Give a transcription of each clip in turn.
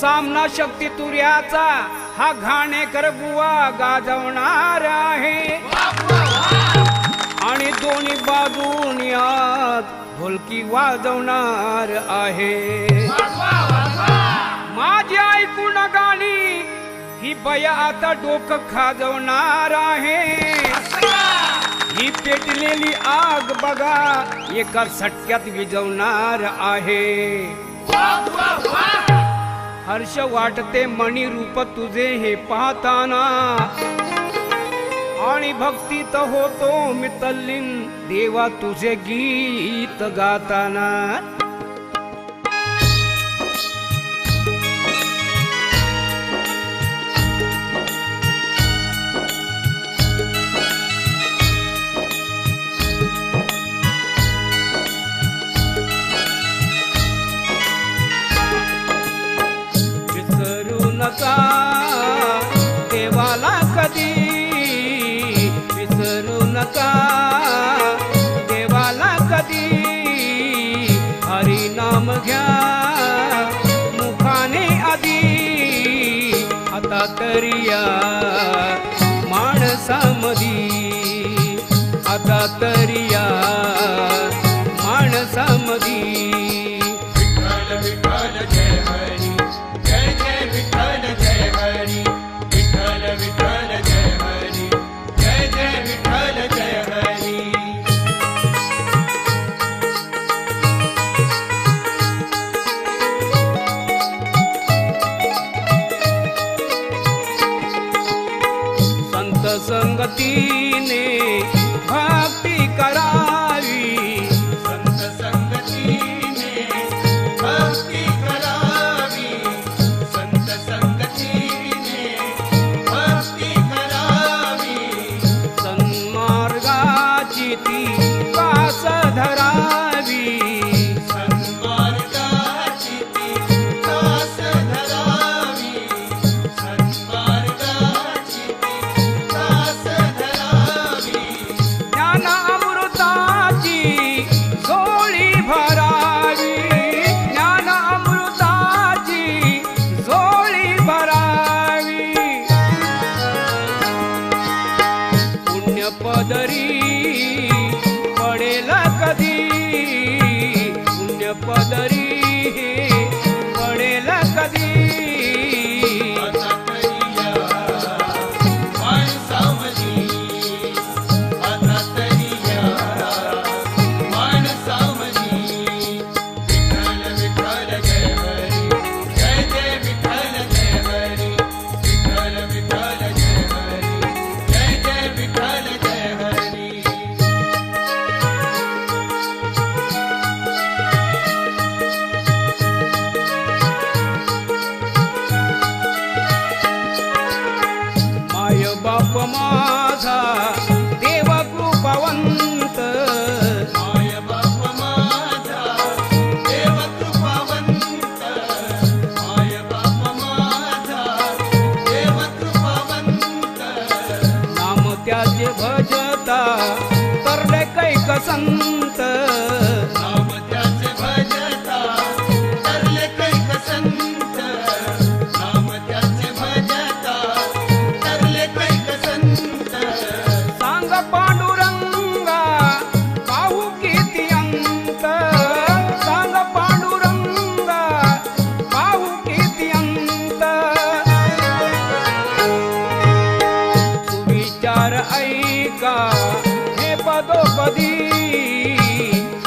सामना शक्ती तुर्याचा हा घाणेकर बुवा गाजवणार आहे आणि दोन्ही बाजून यात ढोलकी वाजवणार आहे। माझी ऐकून गाणी ही बया आता डोकं खाजवणार आहे। ही पेटलेली आग बघा एका सटक्यात विझवणार आहे। हर्ष वाटते मणी रूप तुझे हे पाहताना आणि भक्तीत होतो मी तल्लीन देवा तुझे गीत गाताना। नका देवाला कधी विसरू नका देवाला कधी। हरी नाम घ्या मुखाने आधी आता तरी या माणसामधी आता तरी या माणसामधी। संगतीने भक्ती करावी संत संगतीने भक्ती करावी संत संगतीने भक्ती करावी। सन्मार्गाची ती कास धरावी सन्मार्गाची ती कास धरावी सन्मार्गाची ज्ञान अमृताची झोळी भरावी ज्ञान अमृताची झोळी भरावी। पुण्य पदरी पडेल कधी पुण्य पदरी पडेल कधी। बाप माझा देव कृपावंत माय बाप माझा देव कृपावंत माय बाप माझा देव कृपावंत। नाम त्याचे भजता तरले कैक संत नाम त्याचे भजता तरले कैक संत नाम त्याचे भजता तरले कैक संत। सांग पांडुरंगा पाहू किती अंत सांग पांडुरंगा पाहू किती अंत। सुविचार ऐका हे पदोपदी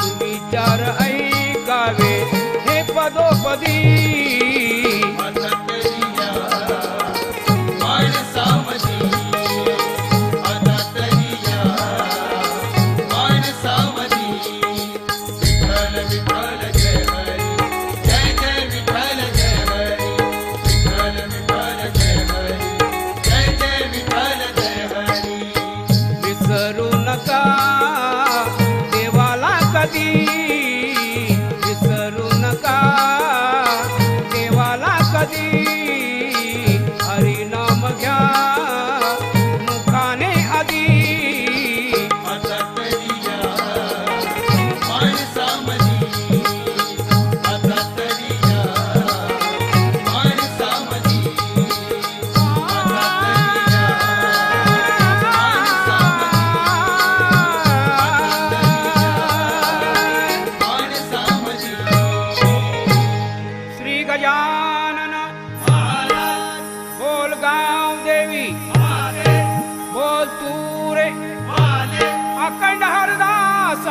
सुविचार ऐकावे हे पदोपदी। विसरू नका देवाला कधी विसरू नका देवाला कधी। हरी नाम घ्या मुखाने आधी माणसामधी आता तरी या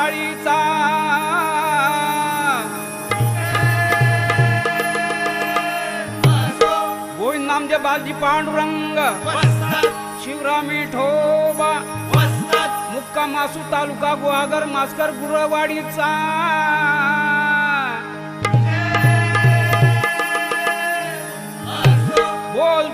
गुरवाडीचा गोविंद नामदेव बालजी पांडुरंग शिवराम विठोबा मुक्काम मासू तालुका गुहागर मास्कर गुरवाडीचा बोल